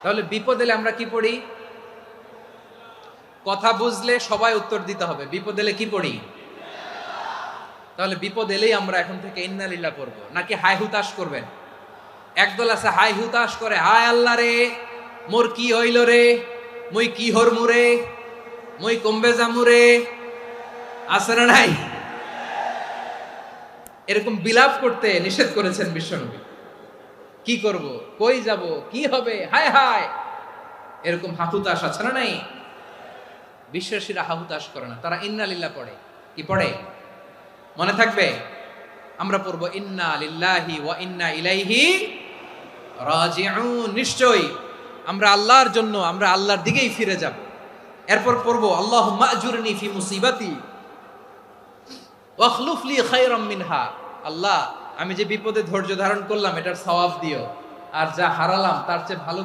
তাহলে বিপদ এলে আমরা কি পড়ি? কথা বুঝলে সবাই উত্তর দিতে হবে। বিপদ এলে কি পড়ি? তাহলে বিপদ এলেই আমরা এখন থেকে ইন্না লিল্লাহ পড়বো, নাকি হাই হুতাশ করবেন? একদল আছে হাই হুতাশ করে, হায় আল্লাহ রে মোর কি হইল রে, মুই কি হরমু রে, মুই কমবে জামু রে, আছে না নাই? এরকম বিলাপ করতে নিষেধ করেছেন বিশ্বনবী। কি করব, কই যাব, কি হবে, হায় হায়, এরকম হাহুতাশ আছে না নাই? বিশ্বাসীরা হাহুতাশ করে না, তারা ইন্না লিল্লাহ পড়ে। কি পড়ে মনে থাকবে? আমরা পড়বো ইন্না লিল্লাহি ওয়া ইন্না ইলাইহি রাজিউন। নিশ্চয়ই আমরা আল্লাহর জন্য, আমরা আল্লাহর দিকেই ফিরে যাব। এরপর পড়বো আল্লাহুম্মা আজুরনি ফি মুসিবাতি ওয়াখলুফ লি খায়রাম মিনহা। আল্লাহ, আমি যে বিপদে ধৈর্য ধারণ করলাম এটার সওয়াব দিও, আর যা হারালাম তার চেয়ে ভালো